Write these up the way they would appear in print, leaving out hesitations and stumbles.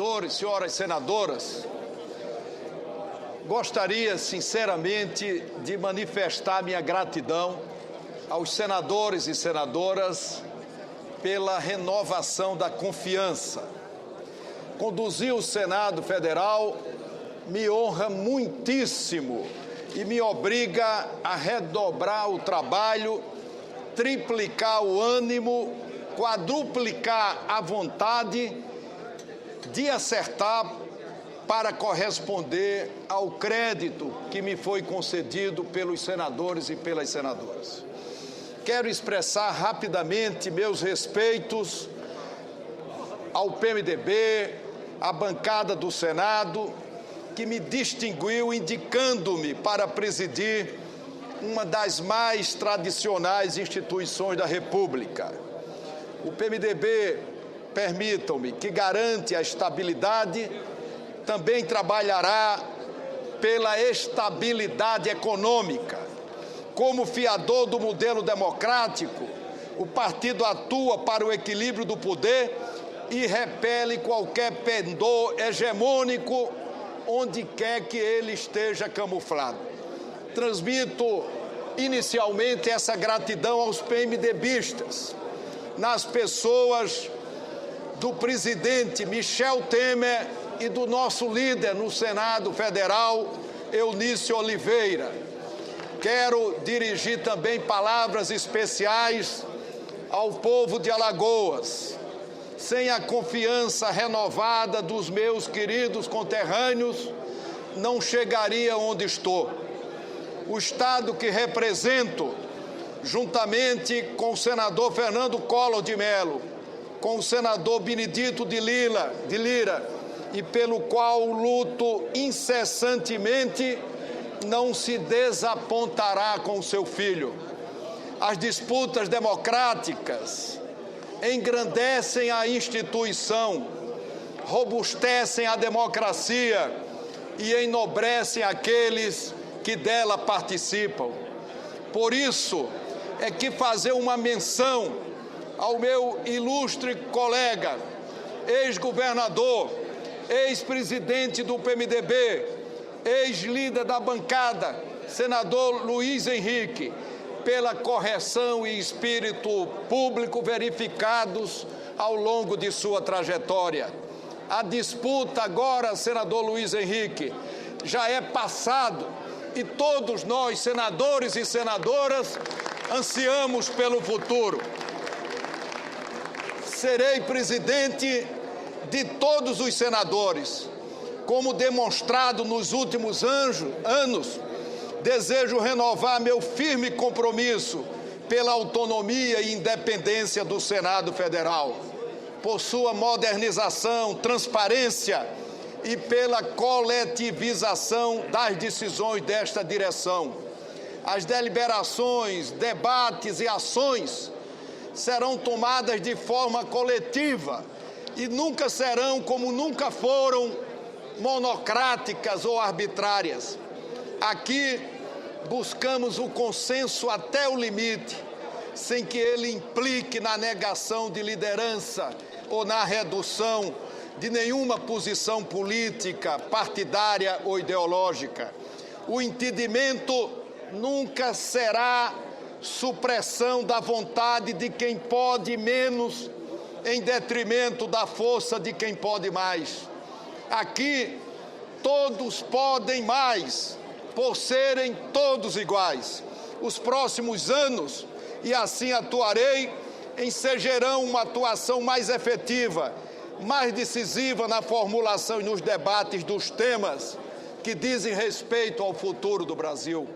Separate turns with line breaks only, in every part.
senadores, senhoras senadoras, gostaria sinceramente de manifestar minha gratidão aos senadores e senadoras pela renovação da confiança. Conduzir o Senado Federal me honra muitíssimo e me obriga a redobrar o trabalho, triplicar o ânimo, quadruplicar a vontade de acertar para corresponder ao crédito que me foi concedido pelos senadores e pelas senadoras. Quero expressar rapidamente meus respeitos ao PMDB, à bancada do Senado, que me distinguiu indicando-me para presidir uma das mais tradicionais instituições da República. O PMDB, permitam-me, que garante a estabilidade, também trabalhará pela estabilidade econômica. Como fiador do modelo democrático, o partido atua para o equilíbrio do poder e repele qualquer pendor hegemônico onde quer que ele esteja camuflado. Transmito inicialmente essa gratidão aos PMDBistas, nas pessoas do presidente Michel Temer e do nosso líder no Senado Federal, Eunício Oliveira. Quero dirigir também palavras especiais ao povo de Alagoas. Sem a confiança renovada dos meus queridos conterrâneos, não chegaria onde estou. O Estado que represento, juntamente com o senador Fernando Collor de Mello, com o senador Benedito de Lira, e pelo qual luto incessantemente, não se desapontará com o seu filho. As disputas democráticas engrandecem a instituição, robustecem a democracia e enobrecem aqueles que dela participam. Por isso é que fazer uma menção ao meu ilustre colega, ex-governador, ex-presidente do PMDB, ex-líder da bancada, senador Luiz Henrique, pela correção e espírito público verificados ao longo de sua trajetória. A disputa agora, senador Luiz Henrique, já é passado e todos nós, senadores e senadoras, ansiamos pelo futuro. Serei presidente de todos os senadores. Como demonstrado nos últimos anos, desejo renovar meu firme compromisso pela autonomia e independência do Senado Federal, por sua modernização, transparência e pela coletivização das decisões desta direção. As deliberações, debates e ações serão tomadas de forma coletiva e nunca serão, como nunca foram, monocráticas ou arbitrárias. Aqui buscamos o consenso até o limite, sem que ele implique na negação de liderança ou na redução de nenhuma posição política, partidária ou ideológica. O entendimento nunca será supressão da vontade de quem pode menos em detrimento da força de quem pode mais. Aqui, todos podem mais, por serem todos iguais. Os próximos anos, e assim atuarei, ensejarão uma atuação mais efetiva, mais decisiva na formulação e nos debates dos temas que dizem respeito ao futuro do Brasil.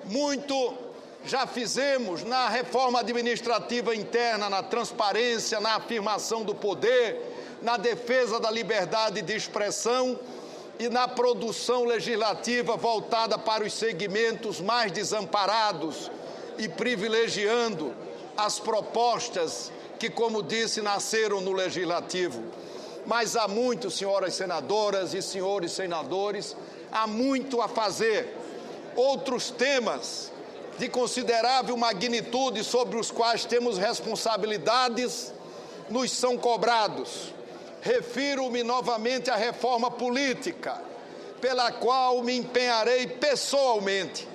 Muito já fizemos na reforma administrativa interna, na transparência, na afirmação do poder, na defesa da liberdade de expressão e na produção legislativa voltada para os segmentos mais desamparados e privilegiando as propostas que, como disse, nasceram no Legislativo. Mas há muito, senhoras senadoras e senhores senadores, há muito a fazer. Outros temas de considerável magnitude sobre os quais temos responsabilidades nos são cobrados. refiro-me novamente à reforma política, pela qual me empenharei pessoalmente.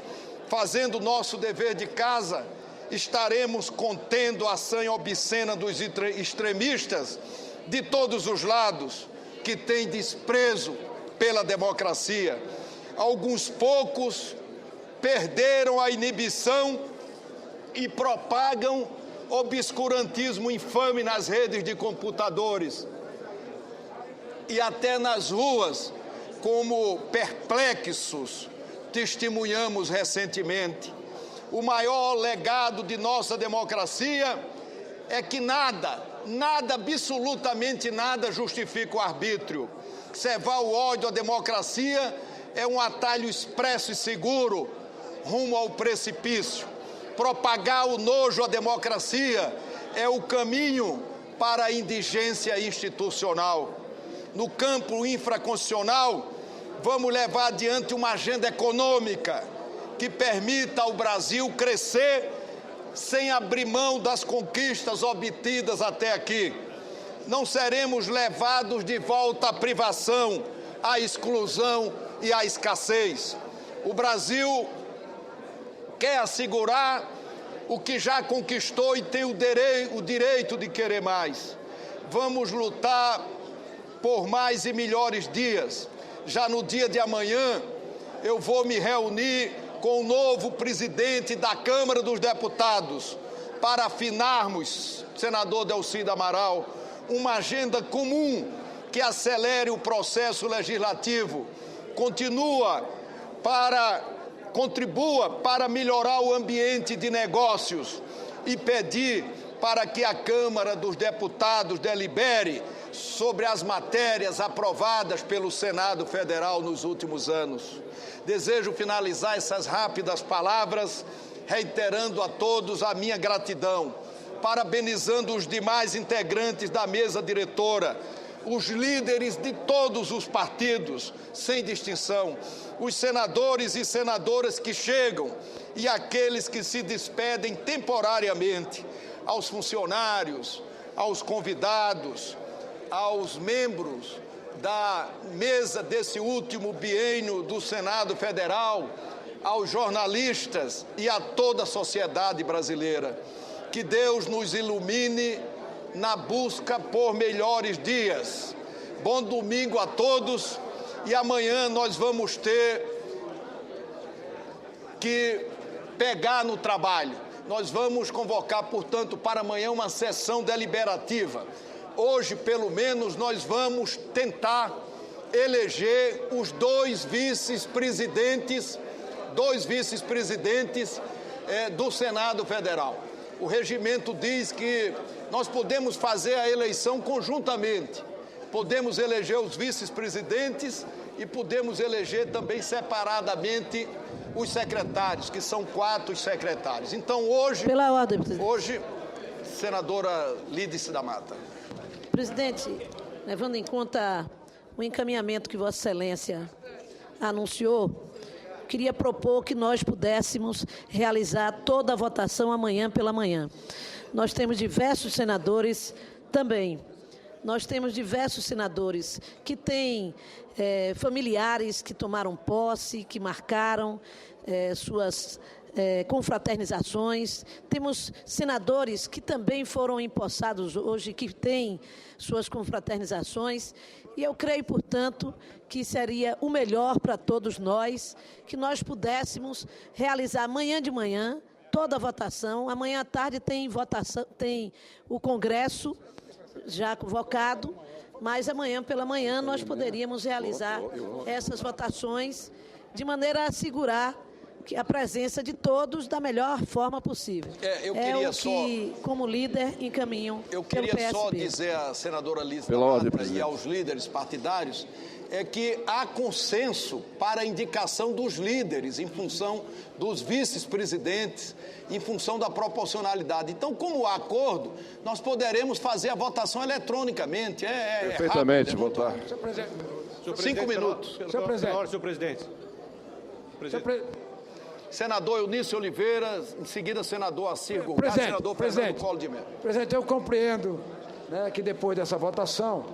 Fazendo nosso dever de casa, estaremos contendo a sanha obscena dos extremistas de todos os lados, que têm desprezo pela democracia. Alguns poucos perderam a inibição e propagam obscurantismo infame nas redes de computadores e até nas ruas, como perplexos testemunhamos recentemente. O maior legado de nossa democracia é que nada, absolutamente nada justifica o arbítrio. Cevar o ódio à democracia é um atalho expresso e seguro rumo ao precipício. Propagar o nojo à democracia é o caminho para a indigência institucional. No campo infraconstitucional, vamos levar adiante uma agenda econômica que permita ao Brasil crescer sem abrir mão das conquistas obtidas até aqui. Não seremos levados de volta à privação, à exclusão e à escassez. O Brasil quer assegurar o que já conquistou e tem o direito de querer mais. Vamos lutar por mais e melhores dias. Já no dia de amanhã, eu vou me reunir com o novo presidente da Câmara dos Deputados para afinarmos, senador Delcídio Amaral, uma agenda comum que acelere o processo legislativo, contribua para melhorar o ambiente de negócios e pedir para que a Câmara dos Deputados delibere sobre as matérias aprovadas pelo Senado Federal nos últimos anos. Desejo finalizar essas rápidas palavras reiterando a todos a minha gratidão, parabenizando os demais integrantes da mesa diretora, os líderes de todos os partidos, sem distinção, os senadores e senadoras que chegam e aqueles que se despedem temporariamente, aos funcionários, aos convidados, aos membros da mesa desse último biênio do Senado Federal, aos jornalistas e a toda a sociedade brasileira. Que Deus nos ilumine na busca por melhores dias. Bom domingo a todos e amanhã nós vamos ter que pegar no trabalho. Nós vamos convocar, portanto, para amanhã uma sessão deliberativa. Hoje, pelo menos, nós vamos tentar eleger os dois vice-presidentes do Senado Federal. O regimento diz que nós podemos fazer a eleição conjuntamente. Podemos eleger os vice-presidentes e podemos eleger também separadamente os secretários, que são 4 secretários. Então, hoje...
Pela ordem, presidente.
Hoje, senadora Lídice da Mata.
Presidente, levando em conta o encaminhamento que Vossa Excelência anunciou, queria propor que nós pudéssemos realizar toda a votação amanhã pela manhã. Nós temos diversos senadores também. Nós temos diversos senadores que têm familiares que tomaram posse, que marcaram suas confraternizações. Temos senadores que também foram empossados hoje, que têm suas confraternizações. E eu creio, portanto, que seria o melhor para todos nós, que nós pudéssemos realizar amanhã de manhã toda a votação. Amanhã à tarde tem votação, tem o Congresso já convocado, mas amanhã pela manhã nós poderíamos realizar essas votações de maneira a assegurar a presença de todos da melhor forma possível. Como líder, encaminham pelo PSB.
Eu queria só dizer à senadora Lídice da Mata e aos líderes partidários que há consenso para a indicação dos líderes em função dos vice-presidentes, em função da proporcionalidade. Então, como há acordo, nós poderemos fazer a votação eletronicamente.
Perfeitamente, rápido, votar.
Senhor presidente, 5 minutos.
Senhor presidente.
Senador Eunício Oliveira, em seguida senador Assir Gurgá, senador Fernando Collor de Mello.
Presidente, eu compreendo, né, que depois dessa votação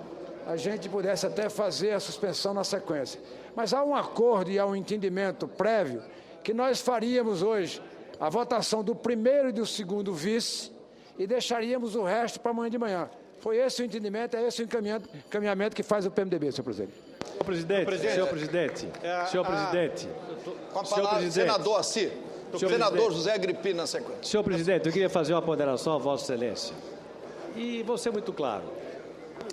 a gente pudesse até fazer a suspensão na sequência. Mas há um acordo e há um entendimento prévio que nós faríamos hoje a votação do primeiro e do segundo vice e deixaríamos o resto para amanhã de manhã. Foi esse o entendimento, é esse o encaminhamento que faz o PMDB, senhor presidente.
Senhor presidente.
Com a palavra, senador Assi. Senador José Agripino na sequência.
Senhor presidente, eu queria fazer uma ponderação a Vossa Excelência. E vou ser muito claro.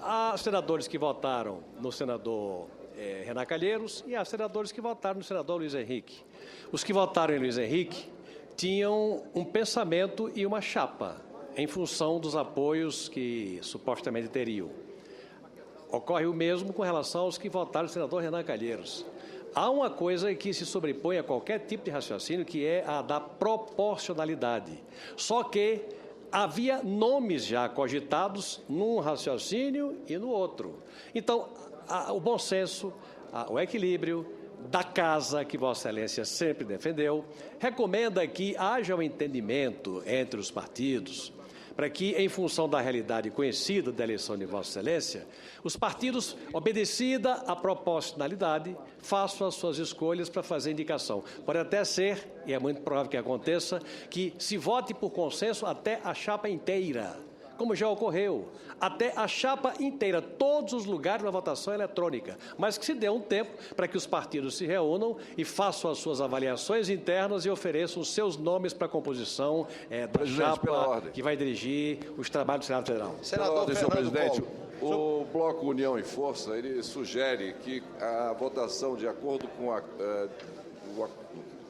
Há senadores que votaram no senador Renan Calheiros e há senadores que votaram no senador Luiz Henrique. Os que votaram em Luiz Henrique tinham um pensamento e uma chapa em função dos apoios que supostamente teriam. Ocorre o mesmo com relação aos que votaram no senador Renan Calheiros. Há uma coisa que se sobrepõe a qualquer tipo de raciocínio, que é a da proporcionalidade. Só que havia nomes já cogitados num raciocínio e no outro. Então, o bom senso, o equilíbrio da casa, que Vossa Excelência sempre defendeu, recomenda que haja um entendimento entre os partidos, para que, em função da realidade conhecida da eleição de Vossa Excelência, os partidos, obedecida a proporcionalidade, façam as suas escolhas para fazer indicação. Pode até ser, e é muito provável que aconteça, que se vote por consenso até a chapa inteira, como já ocorreu, até a chapa inteira, todos os lugares na votação eletrônica, mas que se dê um tempo para que os partidos se reúnam e façam as suas avaliações internas e ofereçam os seus nomes para a composição da chapa que vai dirigir os trabalhos do Senado Federal.
Senador senhor presidente, o Bloco União e Força, ele sugere que a votação de acordo com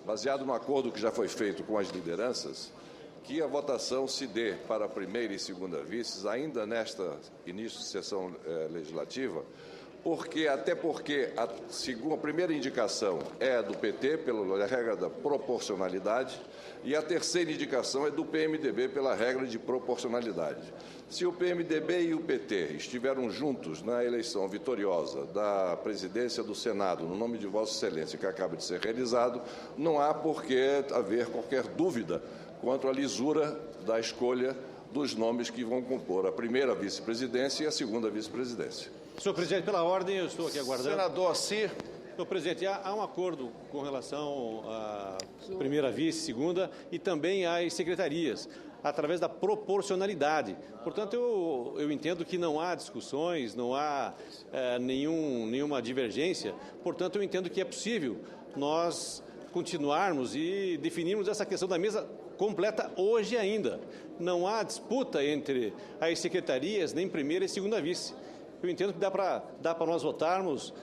baseado no acordo que já foi feito com as lideranças, que a votação se dê para a primeira e segunda vices, ainda nesta início de sessão legislativa, até porque a primeira indicação é do PT, pela regra da proporcionalidade, e a terceira indicação é do PMDB, pela regra de proporcionalidade. Se o PMDB e o PT estiveram juntos na eleição vitoriosa da presidência do Senado, no nome de Vossa Excelência, que acaba de ser realizado, não há por que haver qualquer dúvida quanto à lisura da escolha dos nomes que vão compor a primeira vice-presidência e a segunda vice-presidência.
Senhor presidente, pela ordem, eu estou aqui aguardando.
Senador Assi.
Senhor presidente, há um acordo com relação à primeira vice, segunda e também às secretarias, através da proporcionalidade. Portanto, eu entendo que não há discussões, não há nenhuma divergência. Portanto, eu entendo que é possível nós continuarmos e definirmos essa questão da mesa completa hoje ainda. Não há disputa entre as secretarias, nem primeira e segunda vice. Eu entendo que dá para nós votarmos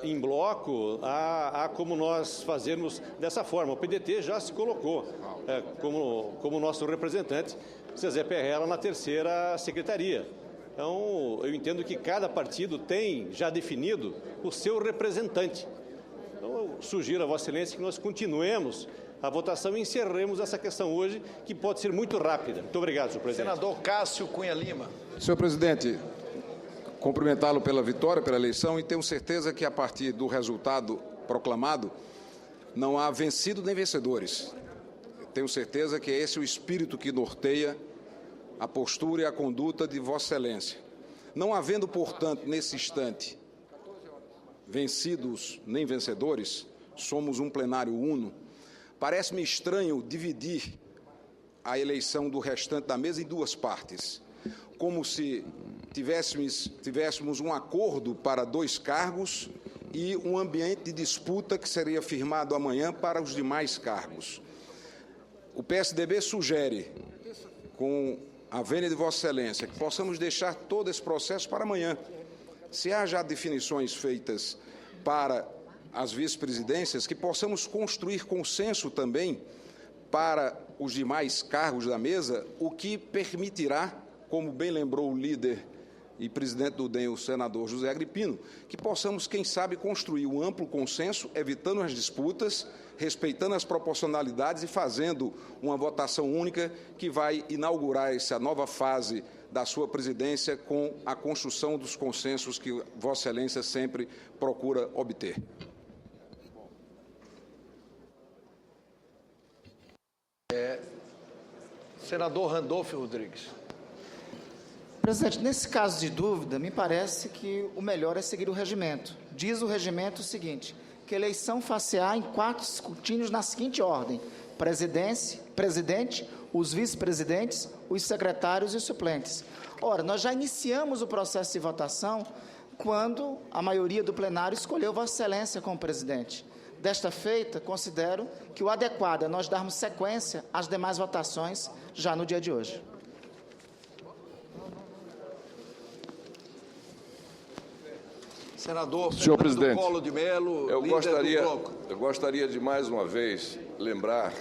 em bloco, há como nós fazermos dessa forma. O PDT já se colocou como nosso representante, Zezé Perrella, na terceira secretaria. Então, eu entendo que cada partido tem já definido o seu representante. Então, eu sugiro a Vossa Excelência que nós continuemos a votação e encerremos essa questão hoje, que pode ser muito rápida. Muito obrigado, senhor presidente.
Senador Cássio Cunha Lima.
Senhor presidente, cumprimentá-lo pela vitória, pela eleição, e tenho certeza que, a partir do resultado proclamado, não há vencido nem vencedores. Tenho certeza que é esse o espírito que norteia a postura e a conduta de Vossa Excelência. Não havendo, portanto, nesse instante, vencidos nem vencedores, somos um plenário uno. Parece-me estranho dividir a eleição do restante da mesa em duas partes, como se tivéssemos um acordo para 2 cargos e um ambiente de disputa que seria firmado amanhã para os demais cargos. O PSDB sugere, com a vênia de Vossa Excelência, que possamos deixar todo esse processo para amanhã. Se há já definições feitas para as vice-presidências, que possamos construir consenso também para os demais cargos da mesa, o que permitirá, como bem lembrou o líder e presidente do DEM, o senador José Agripino, que possamos, quem sabe, construir um amplo consenso, evitando as disputas, respeitando as proporcionalidades e fazendo uma votação única que vai inaugurar essa nova fase da sua presidência com a construção dos consensos que Vossa Excelência sempre procura obter.
Senador Randolfo Rodrigues.
Presidente, nesse caso de dúvida, me parece que o melhor é seguir o regimento. Diz o regimento o seguinte, que a eleição far-se-á em 4 escrutínios na seguinte ordem: presidente, os vice-presidentes, os secretários e os suplentes. Ora, nós já iniciamos o processo de votação quando a maioria do plenário escolheu Vossa Excelência como presidente. Desta feita, considero que o adequado é nós darmos sequência às demais votações já no dia de hoje.
Senador
Senhor
Fernando
presidente,
Collor de Mello,
eu
líder do bloco.
gostaria de mais uma vez lembrar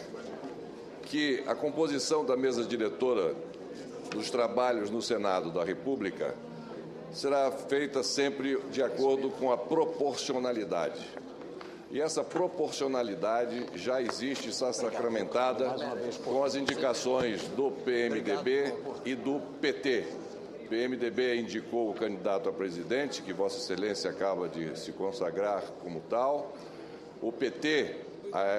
que a composição da mesa diretora dos trabalhos no Senado da República será feita sempre de acordo com a proporcionalidade. E essa proporcionalidade já existe, está sacramentada com as indicações do PMDB e do PT. O PMDB indicou o candidato a presidente, que Vossa Excelência acaba de se consagrar como tal. O PT,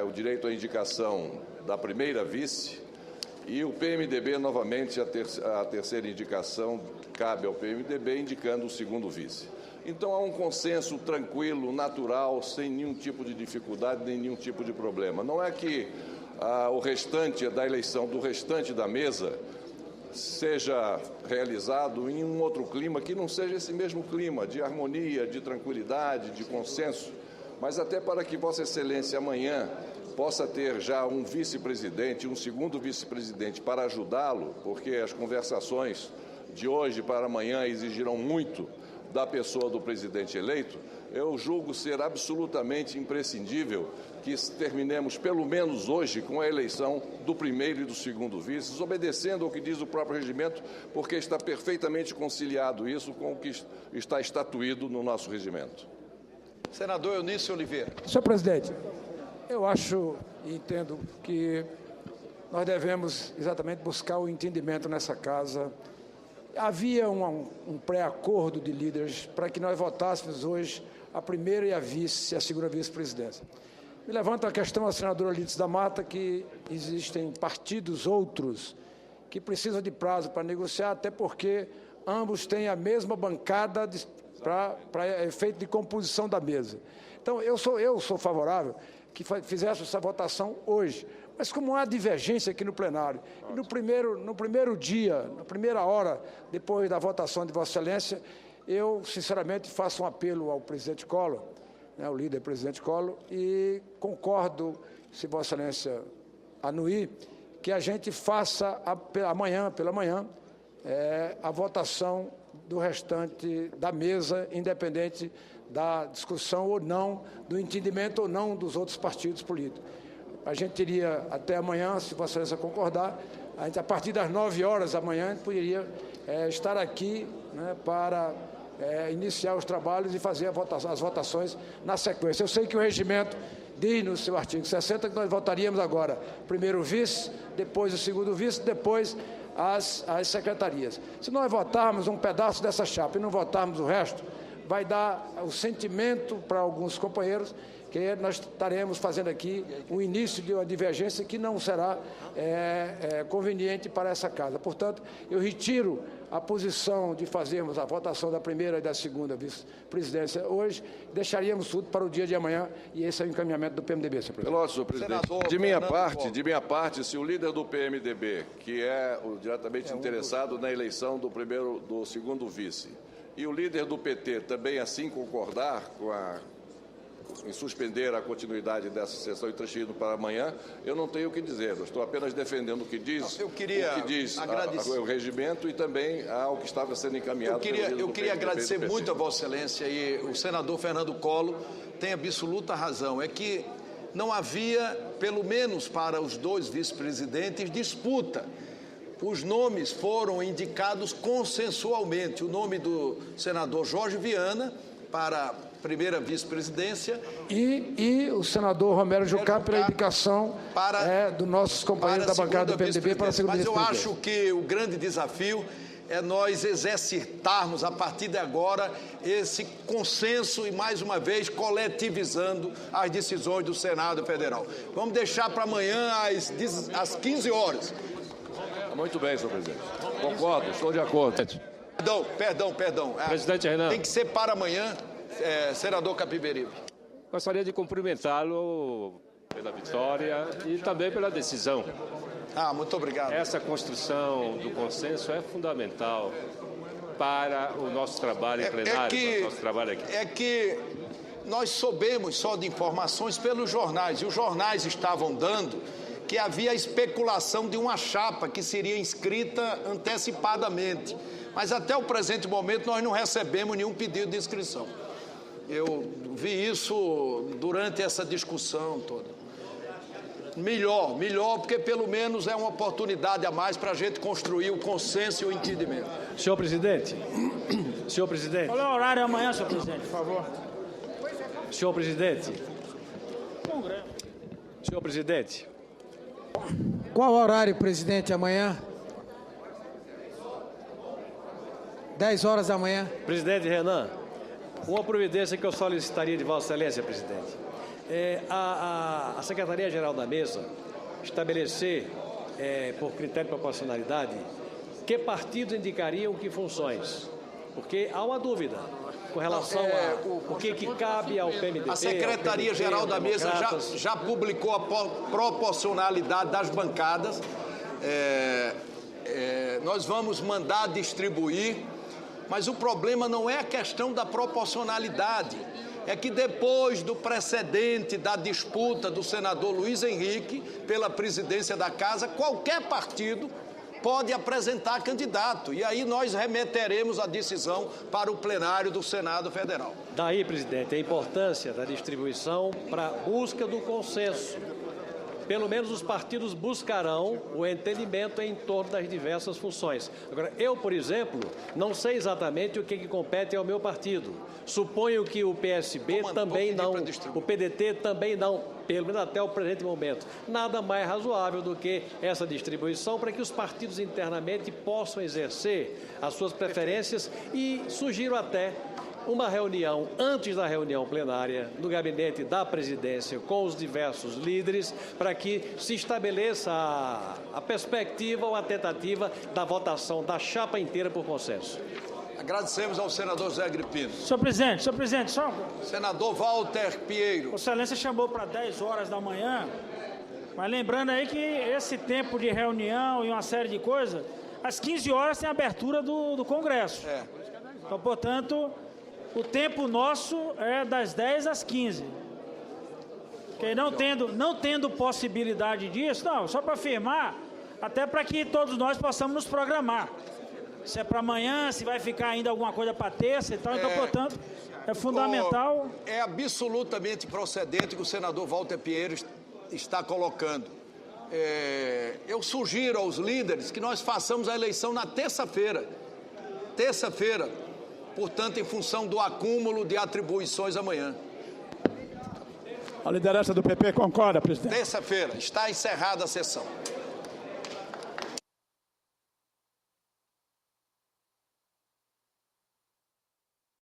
o direito à indicação da primeira vice. E o PMDB, novamente, a terceira indicação cabe ao PMDB, indicando o segundo vice. Então, há um consenso tranquilo, natural, sem nenhum tipo de dificuldade, nem nenhum tipo de problema. Não é que o restante da eleição do restante da mesa seja realizado em um outro clima que não seja esse mesmo clima de harmonia, de tranquilidade, de consenso, mas até para que Vossa Excelência amanhã possa ter já um vice-presidente, um segundo vice-presidente para ajudá-lo, porque as conversações de hoje para amanhã exigirão muito da pessoa do presidente eleito. Eu julgo ser absolutamente imprescindível que terminemos, pelo menos hoje, com a eleição do primeiro e do segundo vices, obedecendo ao que diz o próprio regimento, porque está perfeitamente conciliado isso com o que está estatuído no nosso regimento.
Senador Eunício Oliveira.
Senhor presidente, eu acho e entendo que nós devemos exatamente buscar o entendimento nessa casa. Havia um pré-acordo de líderes para que nós votássemos hoje a primeira e a segunda vice-presidência. Me levanta a questão a senadora Lídice da Mata, que existem partidos outros que precisam de prazo para negociar, até porque ambos têm a mesma bancada para efeito de composição da mesa. Então, eu sou favorável que fizesse essa votação hoje. Mas como há divergência aqui no plenário, e no primeiro dia, na primeira hora, depois da votação de Vossa Excelência, eu, sinceramente, faço um apelo ao presidente Collor, o líder presidente Collor, e concordo, se Vossa Excelência anuir, que a gente faça pela manhã, a votação do restante da mesa, independente da discussão ou não, do entendimento ou não dos outros partidos políticos. A gente teria até amanhã, se Vossa Excelência concordar, a partir das 9 horas da manhã, a gente poderia estar aqui para iniciar os trabalhos e fazer as votações na sequência. Eu sei que o regimento diz no seu artigo 60 que nós votaríamos agora primeiro o vice, depois o segundo vice, depois as secretarias. Se nós votarmos um pedaço dessa chapa e não votarmos o resto, vai dar o sentimento para alguns companheiros que nós estaremos fazendo aqui o início de uma divergência que não será conveniente para essa casa. Portanto, eu retiro a posição de fazermos a votação da primeira e da segunda vice-presidência hoje, deixaríamos tudo para o dia de amanhã, e esse é o encaminhamento do PMDB, senhor presidente.
Senhor presidente, de minha parte, se o líder do PMDB, que é o diretamente interessado na eleição do segundo vice, e o líder do PT também assim concordar em suspender a continuidade dessa sessão e transferido para amanhã, eu não tenho o que dizer. Eu estou apenas defendendo o que diz o regimento e também ao que estava sendo encaminhado.
Eu queria agradecer muito a Vossa Excelência, e o senador Fernando Collor tem absoluta razão. É que não havia, pelo menos para os dois vice-presidentes, disputa. Os nomes foram indicados consensualmente. O nome do senador Jorge Viana para primeira vice-presidência.
E o senador Romero Jucá pela indicação dos nossos companheiros da bancada do PMDB para a segunda vice-presidência.
Mas eu acho que o grande desafio é nós exercitarmos, a partir de agora, esse consenso e, mais uma vez, coletivizando as decisões do Senado Federal. Vamos deixar para amanhã às 15 horas.
Muito bem, senhor presidente. Concordo, estou de acordo.
Perdão.
Presidente Renan.
Tem que ser para amanhã, senador Capiberibe.
Gostaria de cumprimentá-lo pela vitória e também pela decisão.
Muito obrigado.
Essa construção do consenso é fundamental para o nosso trabalho em plenário, para o nosso trabalho aqui.
É que nós soubemos só de informações pelos jornais, e os jornais estavam dando que havia especulação de uma chapa que seria inscrita antecipadamente. Mas até o presente momento nós não recebemos nenhum pedido de inscrição. Eu vi isso durante essa discussão toda. Melhor, porque pelo menos é uma oportunidade a mais para a gente construir o consenso e o entendimento.
Senhor presidente.
Qual é o horário amanhã, senhor presidente, por favor?
Senhor presidente.
Qual o horário, presidente, amanhã? 10 horas da manhã.
Presidente Renan, uma providência que eu solicitaria de Vossa Excelência, presidente. A Secretaria-Geral da Mesa estabelecer, por critério de proporcionalidade, que partidos indicariam que funções. Porque há uma dúvida com relação a o que cabe ao PMDB.
A Secretaria-Geral da Mesa já publicou a proporcionalidade das bancadas. Nós vamos mandar distribuir, mas o problema não é a questão da proporcionalidade. É que depois do precedente da disputa do senador Luiz Henrique pela presidência da Casa, qualquer partido pode apresentar candidato. E aí nós remeteremos a decisão para o plenário do Senado Federal.
Daí, presidente, a importância da distribuição para a busca do consenso. Pelo menos os partidos buscarão o entendimento em torno das diversas funções. Agora, eu, por exemplo, não sei exatamente o que compete ao meu partido. Suponho que o PSB também não, o PDT também não, pelo menos até o presente momento. Nada mais razoável do que essa distribuição para que os partidos internamente possam exercer as suas preferências e sugiro até uma reunião, antes da reunião plenária, no gabinete da presidência, com os diversos líderes, para que se estabeleça a perspectiva ou a tentativa da votação da chapa inteira por consenso.
Agradecemos ao senador Zé Agripino.
Senhor presidente, só...
Senador Walter Pinheiro.
Vossa Excelência chamou para 10 horas da manhã, mas lembrando aí que esse tempo de reunião e uma série de coisas, às 15 horas tem a abertura do Congresso. Então, portanto, o tempo nosso é das 10 às 15. Porque não tendo possibilidade disso, não, só para afirmar, até para que todos nós possamos nos programar. Se é para amanhã, se vai ficar ainda alguma coisa para terça e tal, então, portanto, é fundamental.
É absolutamente procedente que o senador Walter Pinheiro está colocando. Eu sugiro aos líderes que nós façamos a eleição na terça-feira. Portanto, em função do acúmulo de atribuições amanhã.
A liderança do PP concorda, presidente?
Terça-feira, está encerrada a sessão.